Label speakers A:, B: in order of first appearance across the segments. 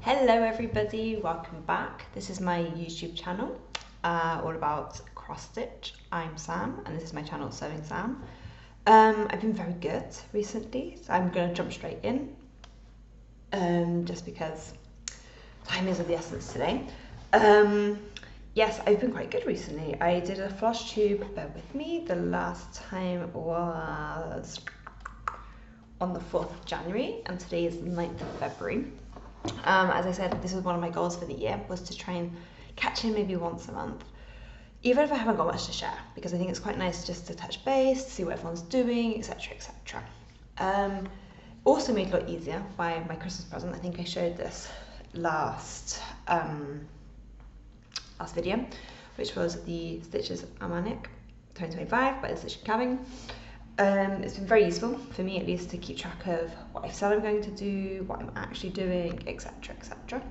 A: Hello everybody, welcome back. This is my YouTube channel, all about cross stitch. I'm Sam and this is my channel Sewing Sam. I've been very good recently, so I'm going to jump straight in, just because time is of the essence today. Yes, I've been quite good recently. I did a FlossTube, bear with me, the last time was on the 4th of January and today is the 9th of February. As I said, this was one of my goals for the year, was to try and catch in maybe once a month, even if I haven't got much to share, because I think it's quite nice just to touch base, see what everyone's doing, etc, etc. Also made it a lot easier by my Christmas present. I think I showed this last video, which was the Stitches Almanac 2025 by the Stitch Cabin. It's been very useful for me, at least, to keep track of what I've said I'm going to do, what I'm actually doing, etc, etc.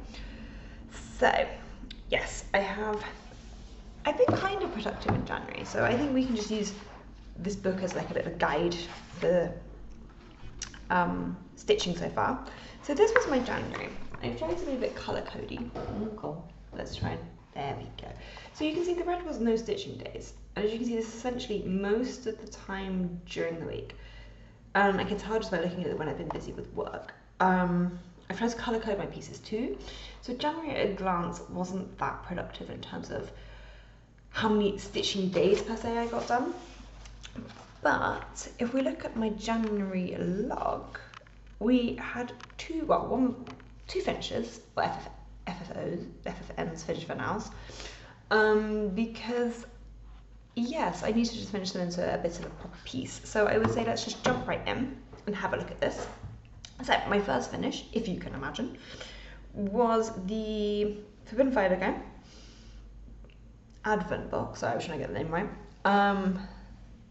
A: So yes, I've been kind of productive in January, so I think we can just use this book as like a bit of a guide for stitching so far. So this was my January. I've tried to be a bit colour codey. Cool. Let's try and, there we go. So you can see the red was no stitching days. And as you can see, this is essentially most of the time during the week. I can tell just by looking at it when I've been busy with work. I've tried to colour code my pieces too. So January at a glance wasn't that productive in terms of how many stitching days per se I got done. But if we look at my January log, we had two finishes, or FFNs, finished for nows, because yes, I need to just finish them into a bit of a proper piece. So I would say let's just jump right in and have a look at this. So my first finish, if you can imagine, was the Forbidden Fire again Advent box. Sorry, I was trying to get the name right.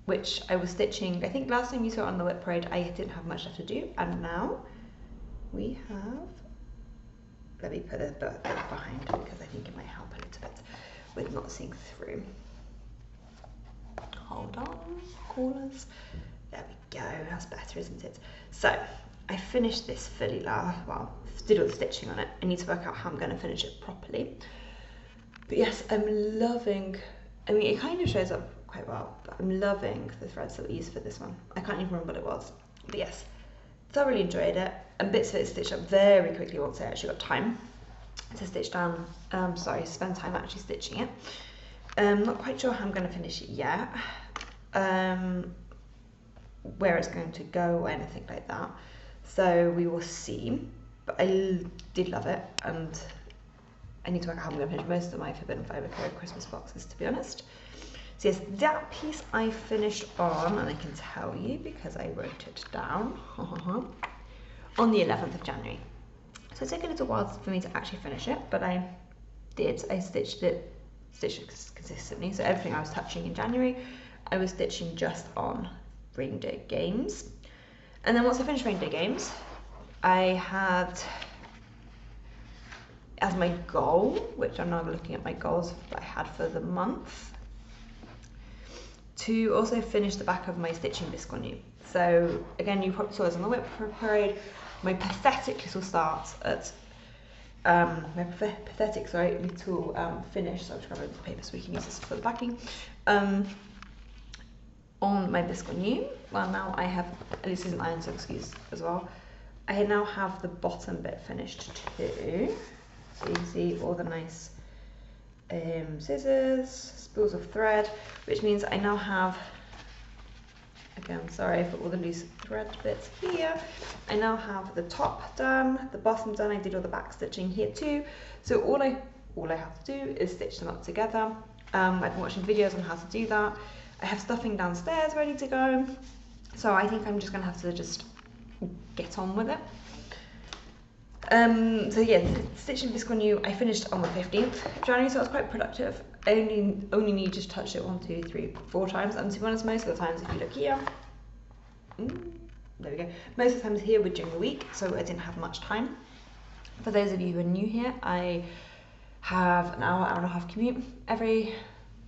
A: Which I was stitching. I think last time you saw it on the Whip Parade, I didn't have much left to do, and now we have. Let me put it behind because I think it might help a little bit with not seeing through. Hold on, callers. There we go, that's better, isn't it? So I finished this fully did all the stitching on it. I need to work out how I'm going to finish it properly. But yes, I'm loving, I mean, it kind of shows up quite well, but I'm loving the threads that we used for this one. I can't even remember what it was. But yes, thoroughly enjoyed it. And bits of it stitched up very quickly once I actually got time to stitch down, spend time actually stitching it. Not quite sure how I'm going to finish it yet, where it's going to go or anything like that, so we will see. But I did love it, and I need to work out how I'm going to finish most of my Forbidden Fibre Code Christmas boxes, to be honest. So yes, that piece I finished on, and I can tell you because I wrote it down, on the 11th of January. So it took a little while for me to actually finish it, but I did. I stitched it consistently, so everything I was touching in January I was stitching just on Rain Day Games. And then once I finished Rain Day Games, I had as my goal, which I'm now looking at my goals that I had for the month, to also finish the back of my stitching biscuit. So again, you probably saw this on the Whip Parade, my pathetic little start at little finish, so I'll just grab the paper so we can use this for the backing, on my biscuit. Well, now I have, at least this isn't iron, so excuse as well, I now have the bottom bit finished too, so you can see all the nice scissors, spools of thread, which means I now have, again, sorry for all the loose thread bits here, I now have the top done, the bottom done. I did all the back stitching here too, so all I have to do is stitch them up together. I've been watching videos on how to do that. I have stuffing downstairs ready to go, so I think I'm just going to have to just get on with it. So yeah, stitching this one I finished on the 15th of January, so it was quite productive. I only need to touch it 1, 2, 3, 4 times, and to be honest, most of the times, if you look here, there we go, most of the times here were during the week, so I didn't have much time. For those of you who are new here, I have an hour and a half commute every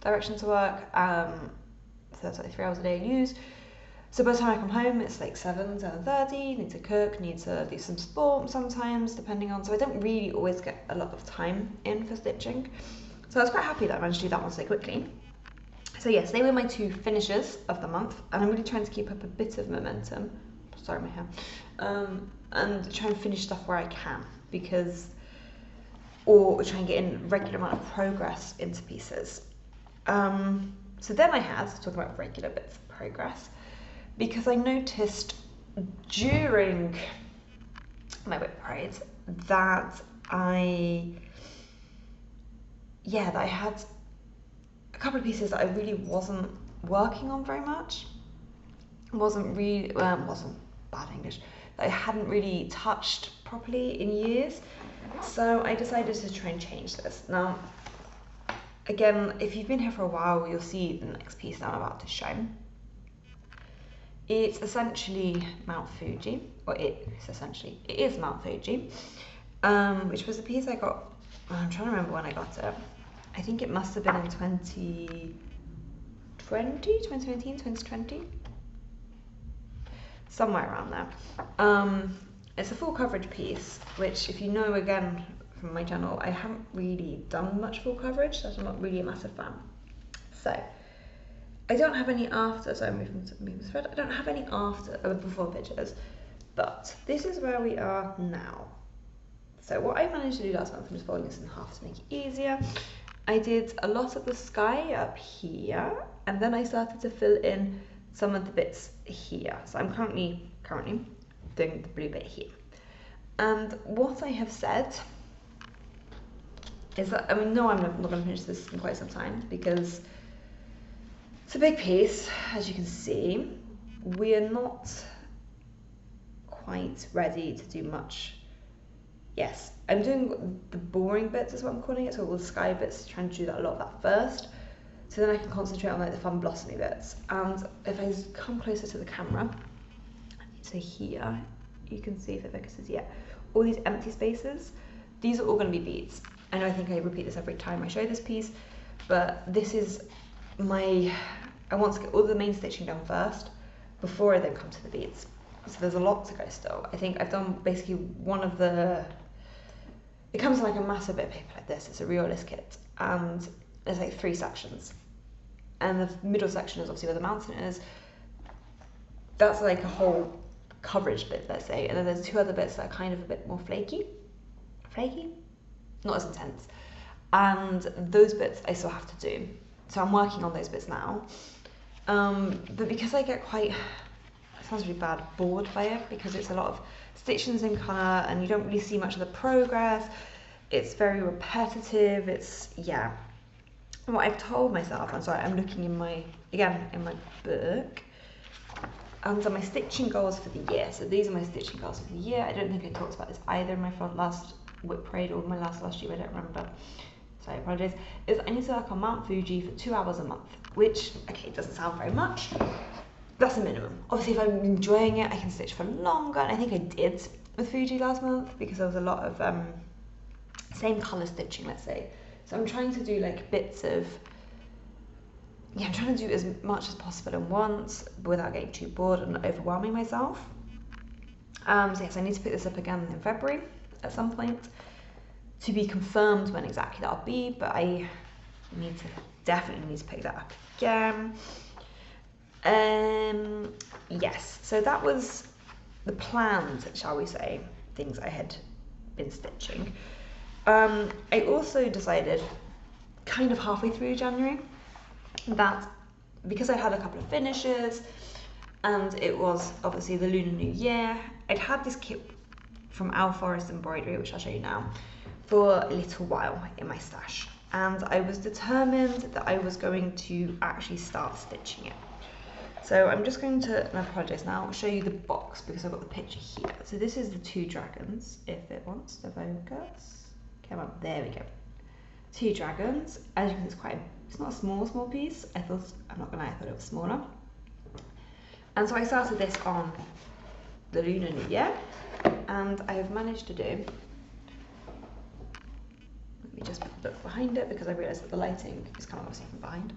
A: direction to work, so that's like 3 hours a day I use. So by the time I come home, it's like 7:30, need to cook, need to do some sport sometimes, depending on, so I don't really always get a lot of time in for stitching. So I was quite happy that I managed to do that one so quickly. So yes, they were my 2 finishes of the month, and I'm really trying to keep up a bit of momentum. Sorry, my hair. And try and finish stuff where I can, or try and get in regular amount of progress into pieces. So then I had to talk about regular bits of progress, because I noticed during my whip parade that I had a couple of pieces that I really wasn't working on very much. Wasn't bad English, that I hadn't really touched properly in years. So I decided to try and change this. Now, again, if you've been here for a while, you'll see the next piece that I'm about to show. It's essentially Mount Fuji, it is Mount Fuji, which was a piece I got, I'm trying to remember when I got it. I think it must have been in 2019, 2020? Somewhere around there. It's a full coverage piece, which, if you know again from my channel, I haven't really done much full coverage, so I'm not really a massive fan. So I don't have any after, so I'm moving the thread. I don't have any before pictures, but this is where we are now. So what I managed to do last month, I'm just folding this in half to make it easier. I did a lot of the sky up here, and then I started to fill in some of the bits here. So I'm currently doing the blue bit here. And what I have said is that, I'm not going to finish this in quite some time, because it's a big piece, as you can see. We are not quite ready to do much. Yes, I'm doing the boring bits, is what I'm calling it, so all the sky bits, trying to do a lot of that first, so then I can concentrate on like the fun blossomy bits. And if I come closer to the camera, so here, you can see if it focuses, yeah, all these empty spaces, these are all going to be beads. I know I think I repeat this every time I show this piece, but this is I want to get all the main stitching done first, before I then come to the beads. So there's a lot to go still. I think I've done basically it comes in like a massive bit of paper like this. It's a realist kit, and there's like 3 sections. And the middle section is obviously where the mountain is. That's like a whole coverage bit, let's say. And then there's 2 other bits that are kind of a bit more flaky, not as intense. And those bits I still have to do. So I'm working on those bits now. But because I get quite, it sounds really bad, bored by it, because it's a lot of stitching the same colour and you don't really see much of the progress. It's very repetitive. Yeah. And what I've told myself, I'm sorry, I'm looking in my book, under my stitching goals for the year. So these are my stitching goals for the year. I don't think I talked about this either in my last whip parade or my last tube, I don't remember. So I apologise. Is I need to work on Mount Fuji for 2 hours a month, which, okay, doesn't sound very much. That's a minimum. Obviously, if I'm enjoying it, I can stitch for longer, and I think I did with Fuji last month, because there was a lot of same colour stitching, let's say. So I'm trying to do like bits of, I'm trying to do as much as possible at once without getting too bored and overwhelming myself. So yes, I need to pick this up again in February at some point, to be confirmed when exactly that'll be, but I definitely need to pick that up again. Yes, so that was the planned, shall we say, things I had been stitching. I also decided, kind of halfway through January, that because I had a couple of finishes, and it was obviously the Lunar New Year, I'd had this kit from OwlForest Embroidery, which I'll show you now, for a little while in my stash. And I was determined that I was going to actually start stitching it. So I'm just going to, and I apologise now, show you the box, because I've got the picture here. So this is the 2 dragons, if it wants to focus. Come on, there we go. 2 dragons. As you can see, it's not a small piece. I'm not gonna lie, I thought it was smaller. And so I started this on the Lunar New Year, and I have managed to do, let me just look behind it, because I realised that the lighting is coming obviously from behind.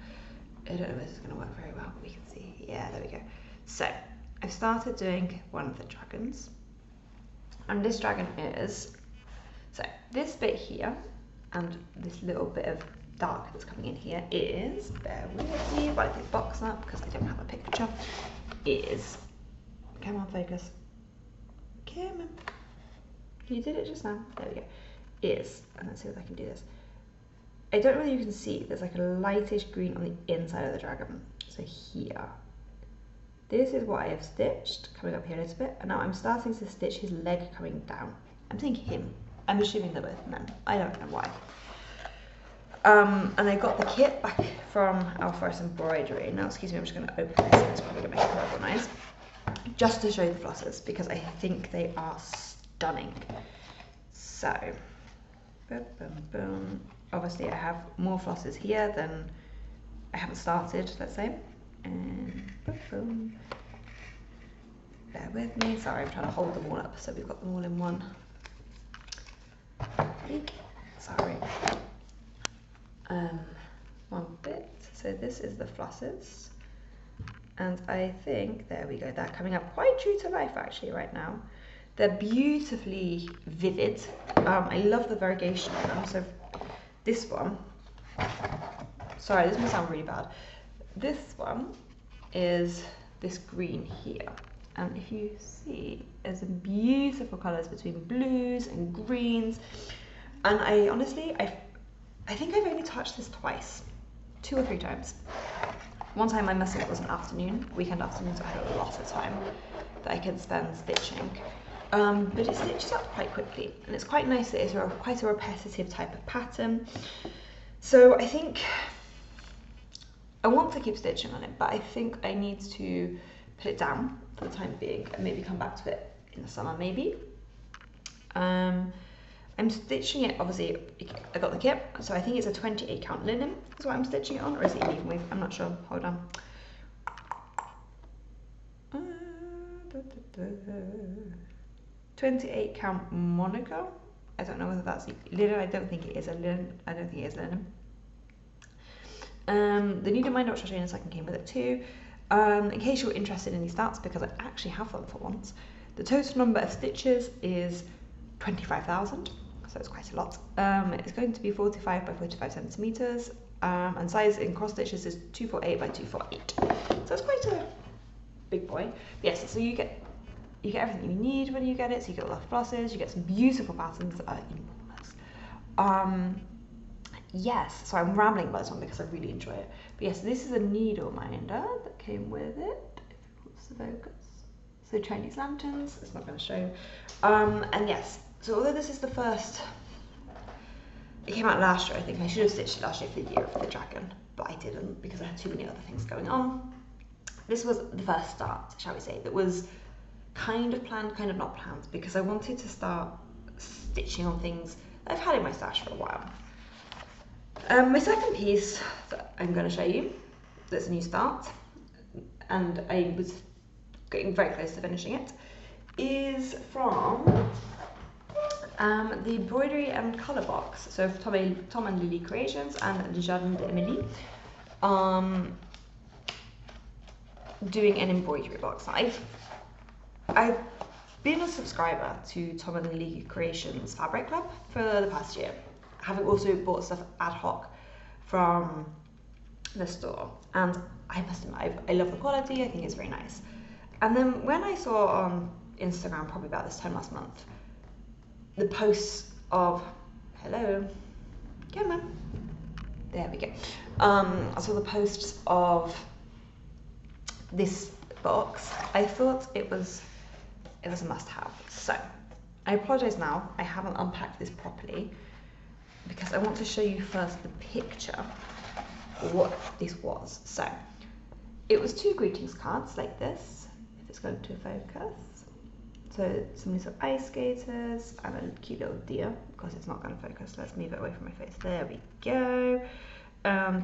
A: I don't know if this is going to work very well, but we can see, yeah, there we go. So I've started doing one of the dragons, and this dragon is, so this bit here and this little bit of dark that's coming in here is, bear with me while I pick the box up because I don't have a picture, is, come on focus, come on, you did it just now, there we go, is, and let's see if I can do this. I don't know whether you can see, there's like a lightish green on the inside of the dragon. So here, this is what I have stitched, coming up here a little bit, and now I'm starting to stitch his leg coming down. I'm saying him, I'm assuming they're both men, I don't know why. And I got the kit back from OwlForest Embroidery. Now excuse me, I'm just going to open this, it's probably going to make a horrible noise. Just to show you the flosses, because I think they are stunning. So, boom, boom, boom. Obviously I have more flosses here than I haven't started, let's say. And boom, boom. Bear with me, sorry, I'm trying to hold them all up so we've got them all in one. Sorry. One bit. So this is the flosses. And I think, there we go, they're coming up quite true to life actually right now. They're beautifully vivid. I love the variegation on them. So this one, sorry, this might sound really bad. This one is this green here. And if you see, there's some beautiful colours between blues and greens. And I honestly, I think I've only touched this twice, 2 or 3 times. One time I must have, it was an afternoon, weekend afternoon, so I had a lot of time that I can spend stitching. But it stitches up quite quickly, and it's quite nice that it's quite a repetitive type of pattern. So I think I want to keep stitching on it, but I think I need to put it down for the time being and maybe come back to it in the summer maybe. I'm stitching it, obviously I got the kit, so I think it's a 28 count linen is what I'm stitching it on, or is it even with, I'm not sure, hold on. 28 count Monaco. I don't know whether that's linen. I don't think it is a linen. I don't think it is linen. The needle minder, which I'll show you in a second, came with it too. In case you're interested in these stats, because I actually have them for once, the total number of stitches is 25,000, so it's quite a lot. It's going to be 45 by 45 centimeters, and size in cross stitches is 248 by 248. So it's quite a big boy. Yes, so you get everything you need when you get it. So you get a lot of flosses, you get some beautiful patterns that are enormous. Yes, so I'm rambling about this one because I really enjoy it. But yes, this is a needle minder that came with it. If it wants to focus. So Chinese lanterns, it's not going to show. And yes, so although this is the first, it came out last year, I think. I should have stitched it last year for the year of the dragon, but I didn't because I had too many other things going on. This was the first start, shall we say, that was kind of planned, kind of not planned, because I wanted to start stitching on things that I've had in my stash for a while. My second piece that I'm going to show you, that's a new start, and I was getting very close to finishing it, is from the Embroidery and Colour box. So Tom and Lily Creations and Le Jardin d'Emilie, doing an embroidery box. I've been a subscriber to Tom and Lily Creations Fabric Club for the past year, having also bought stuff ad hoc from the store, and I must admit, I love the quality. I think it's very nice. And then when I saw on Instagram, probably about this time last month, the posts of, hello, come on, there we go. I saw the posts of this box. I thought it was a must-have. So I apologise now, I haven't unpacked this properly because I want to show you first the picture of what this was. So it was 2 greetings cards like this, if it's going to focus. So some little ice skaters and a cute little deer. Of course it's not going to focus, let's move it away from my face. There we go.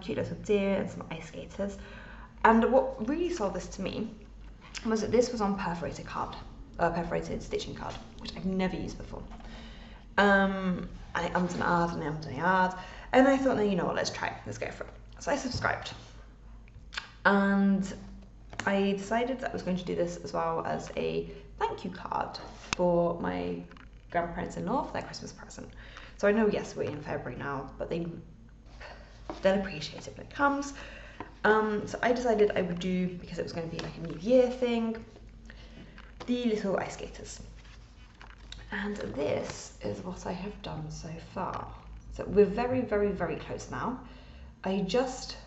A: Cute little deer and some ice skaters. And what really sold this to me was that this was on perforated stitching card, which I've never used before. And I ummed and ahed, and I thought, no, you know what, let's try it, let's go for it. So I subscribed, and I decided that I was going to do this as well as a thank you card for my grandparents-in-law for their Christmas present. So I know, yes, we're in February now, but they'll appreciate it when it comes. So I decided I would do, because it was going to be like a New Year thing, the little ice skaters. And this is what I have done so far. So we're very, very, very close now. I just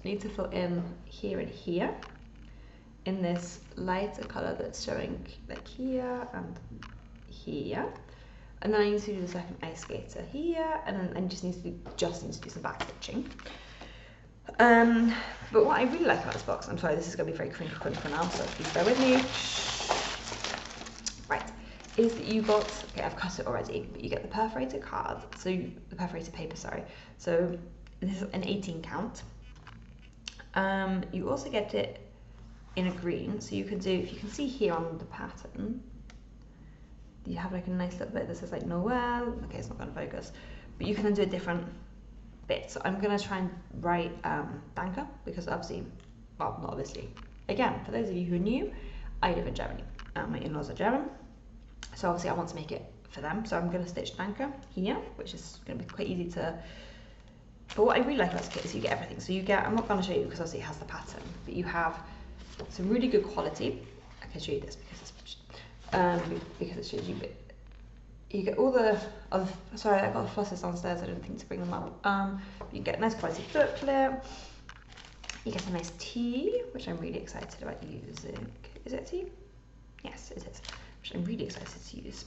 A: need to fill in here and here in this lighter colour that's showing like here and here. And then I need to do the second ice skater here, and then I just need to do some back stitching. But what I really like about this box, I'm sorry, this is going to be very crinkle now, so please bear with me. Right, is that you got, okay, I've cut it already, but you get the perforated card, so the perforated paper, sorry. So this is an 18 count. You also get it in a green, so you can do, if you can see here on the pattern, you have like a nice little bit that says like Noel. Okay, it's not going to focus, but you can then do a different bit. So I'm going to try and write Danke, because obviously, well, not obviously, again, for those of you who are new, I live in Germany. My in-laws are German, so obviously I want to make it for them. So I'm going to stitch Danke here, which is going to be quite easy to. But what I really like about this kit is you get everything. So you get, I'm not going to show you because obviously it has the pattern, but you have some really good quality. I can show you this because it shows you, but you get all the other, sorry, I got the flosses downstairs, I didn't think to bring them up. You get a nice quality booklet, you get a nice tea, which I'm really excited about using. Is it a tea? Yes, it is, which I'm really excited to use.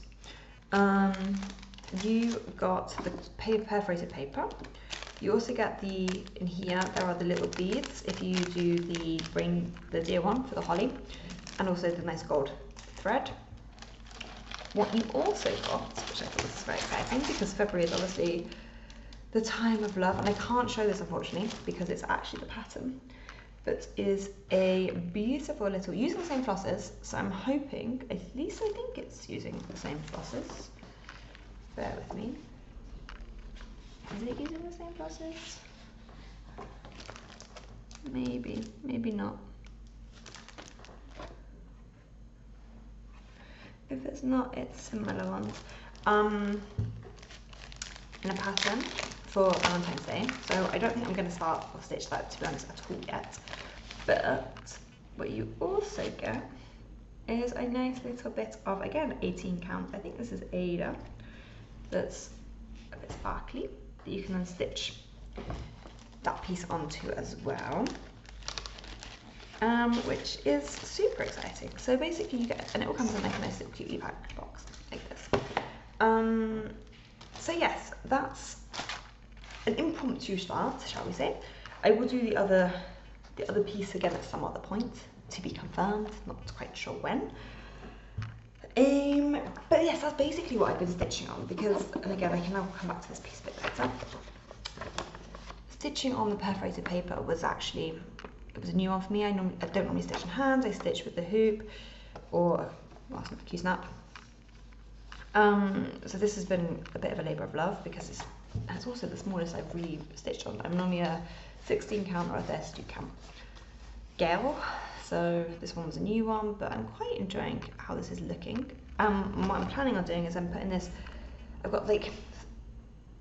A: You got the perforated paper. You also get in here, there are the little beads if you do the deer one for the holly, and also the nice gold thread. What you also got, which I thought was very exciting, because February is obviously the time of love, and I can't show this unfortunately because it's actually the pattern, but is a beautiful little, using the same flosses, so I'm hoping, at least I think it's using the same flosses, bear with me. Is it using the same flosses? Maybe, maybe not. If it's not, it's similar ones. In a pattern for Valentine's Day. So I don't think I'm going to start or stitch that, to be honest, at all yet. But what you also get is a nice little bit of, again, 18 count. I think this is Ada. That's a bit sparkly, that you can then stitch that piece onto as well. Which is super exciting. So basically you get, and it all comes in like a nice little cutie packed box like this. So yes, that's an impromptu start, shall we say. I will do the other piece again at some other point, to be confirmed, not quite sure when. But yes, that's basically what I've been stitching on, because, and again, I can now come back to this piece a bit later. Stitching on the perforated paper was actually, it was a new one for me. I don't normally stitch in hand, I stitch with the hoop, or, well, it's not a Q-snap. So this has been a bit of a labour of love, because it's also the smallest I've really stitched on. I'm normally a 16 count or a 32 count gal, so this one was a new one, but I'm quite enjoying how this is looking. What I'm planning on doing is I'm putting this, I've got like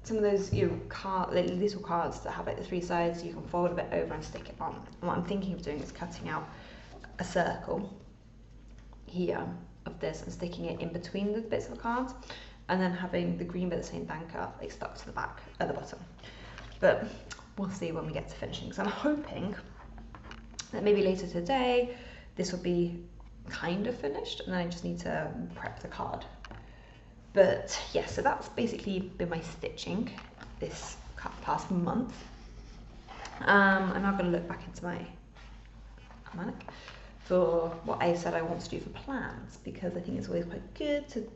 A: some of those like little cards that have like the three sides, so you can fold a bit over and stick it on. And what I'm thinking of doing is cutting out a circle here of this and sticking it in between the bits of the cards, and then having the green bit saying Danke like stuck to the back at the bottom. But we'll see when we get to finishing. So I'm hoping that maybe later today this will be kind of finished, and then I just need to prep the card. But yeah, so that's basically been my stitching this past month. I'm now going to look back into my almanac for what I said I want to do for plans, because I think it's always quite good to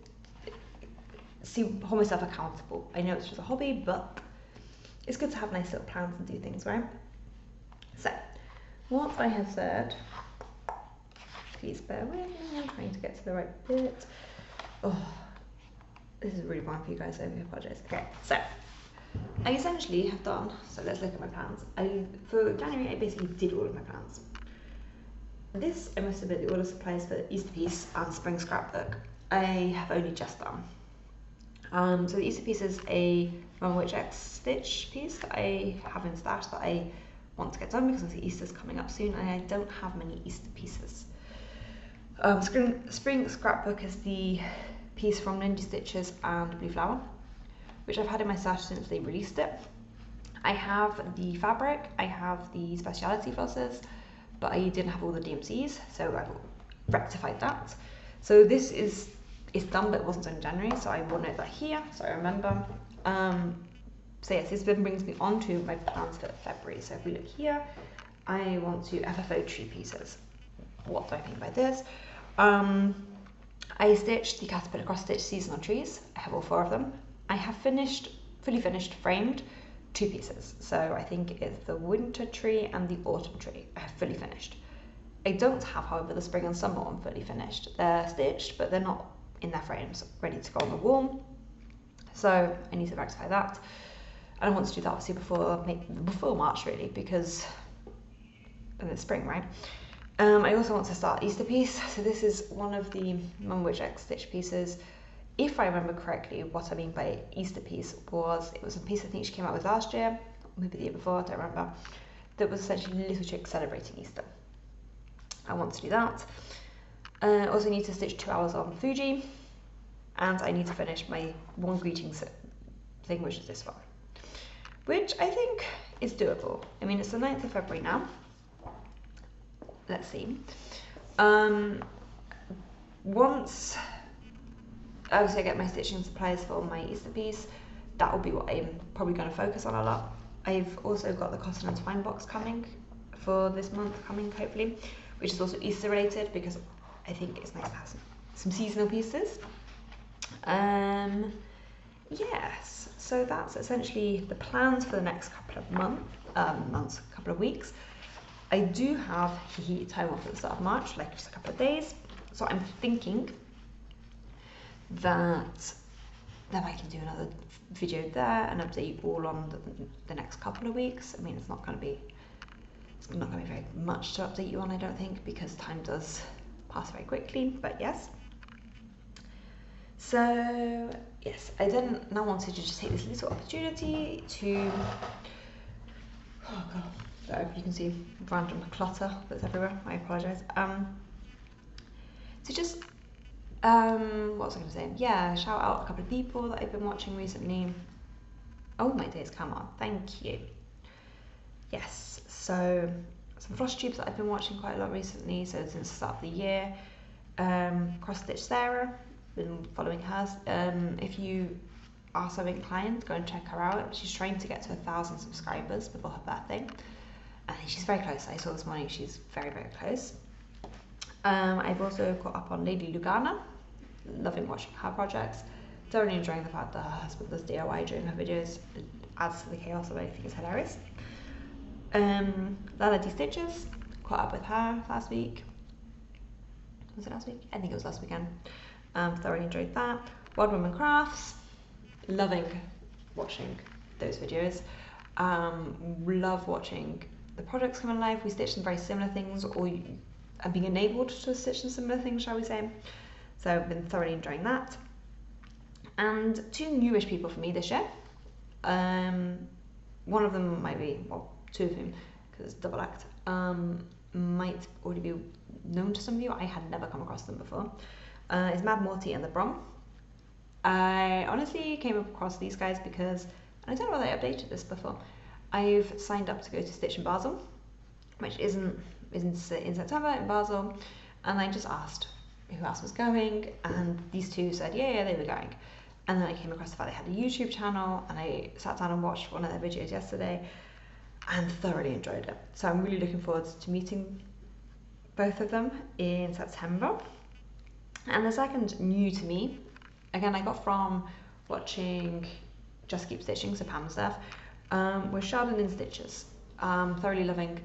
A: hold myself accountable. I know it's just a hobby, but it's good to have nice little plans and do things, right? So, what I have said, please bear with me, I'm trying to get to the right bit. Oh, this is really boring for you guys, so I apologise. Okay, so I essentially have done, so let's look at my plans. For January, I basically did all of my plans. this I must admit the order supplies for the Easter piece and spring scrapbook I have only just done. So the Easter piece is a Mum Witch X stitch piece that I have in stash that I want to get done because obviously Easter's coming up soon and I don't have many Easter pieces. Spring scrapbook is the piece from Lindy Stitches and Blue Flower, which I've had in my stash since they released it. I have the fabric, I have the speciality flosses, but I didn't have all the DMCs, so I've rectified that. So this is done, but it wasn't done in January, so I will note that here, so I remember. So yes, this then brings me on to my plans for February. So if we look here, I want to FFO tree pieces. What do I mean by this? I stitched the Caterpillar cross stitch seasonal trees. I have all 4 of them. I have fully finished, framed 2 pieces. So I think it's the winter tree and the autumn tree. I have fully finished. I don't have, however, the spring and summer one fully finished. They're stitched, but they're not in their frames, ready to go on the wall. So I need to rectify that. And I want to do that obviously before March really, because it's spring, right? I also want to start Easter piece. So this is one of the Mum Witch X stitch pieces. If I remember correctly, what I mean by Easter piece was, it was a piece I think she came out with last year, maybe the year before, I don't remember, that was essentially Little Chick celebrating Easter. I want to do that. I also need to stitch 2 hours on Fuji, and I need to finish my one greetings thing, which is this one, which I think is doable. I mean, it's the 9th of February now. Let's see. Once obviously I get my stitching supplies for my Easter piece, that will be what I'm probably going to focus on a lot. I've also got the cotton and twine box coming for this month coming, hopefully, which is also Easter related because I think it's nice to have some seasonal pieces. Yes, so that's essentially the plans for the next couple of couple of weeks. I do have time off at the start of March, like just a couple of days, so I'm thinking that I can do another video there and update you all on the next couple of weeks. I mean, it's not going to be very much to update you on, I don't think, because time does pass very quickly, but yes. So yes, I then now wanted to just take this little opportunity to, oh god, so you can see random clutter that's everywhere, I apologise. So just, what was I going to say? Yeah, shout out a couple of people that I've been watching recently. Oh, my days, come on, thank you. Yes, so some FlossTubes that I've been watching quite a lot recently, so since the start of the year. Cross Stitch Sarah, been following hers. If you are so inclined, go and check her out. She's trying to get to 1,000 subscribers before her birthday. And she's very close. I saw this morning, she's very, very close. I've also got up on Lady Lugana, loving watching her projects. Thoroughly enjoying the fact that her husband does DIY during her videos. It adds to the chaos of it. I think it's hilarious. Lala D Stitches, caught up with her last week. Was it last week? I think it was last weekend. Thoroughly enjoyed that. Wild Woman Crafts, loving watching those videos. Love watching the projects come alive. We stitch some very similar things, or I'm being enabled to stitch some similar things, shall we say. So I've been thoroughly enjoying that. And 2 newish people for me this year. One of them might be, well, 2 of them, because it's double act, might already be known to some of you. I had never come across them before. Is Mad Morty and the Brom. I honestly came across these guys because, and I don't know whether I updated this before, I've signed up to go to Stitch in Basel, which is in September in Basel, and I just asked who else was going, and these 2 said yeah, they were going. And then I came across the fact they had a YouTube channel, and I sat down and watched one of their videos yesterday and thoroughly enjoyed it. So I'm really looking forward to meeting both of them in September. And the second new to me, again I got from watching Just Keep Stitching, so Pam's stuff, was Sheldon in Stitches. Thoroughly loving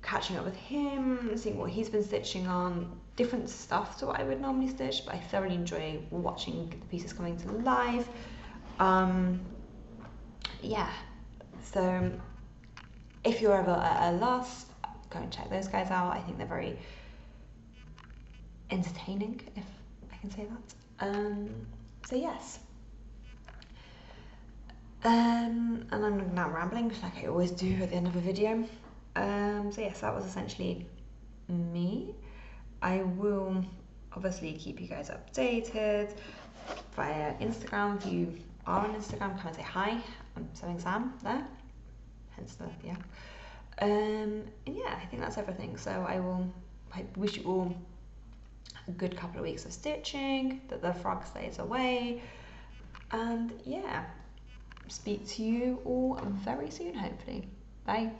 A: catching up with him, seeing what he's been stitching on, different stuff to what I would normally stitch, but I thoroughly enjoy watching the pieces coming to life. Yeah, so if you're ever at a loss, go and check those guys out. I think they're very entertaining, if I can say that. So yes. And I'm now rambling like I always do at the end of a video. So yes, that was essentially me. I will obviously keep you guys updated via Instagram. If you are on Instagram, come and say hi. I'm Sewing Sam there, hence the yeah. And yeah, I think that's everything. So I wish you all a good couple of weeks of stitching, that the frog stays away, and yeah, speak to you all very soon, hopefully. Bye.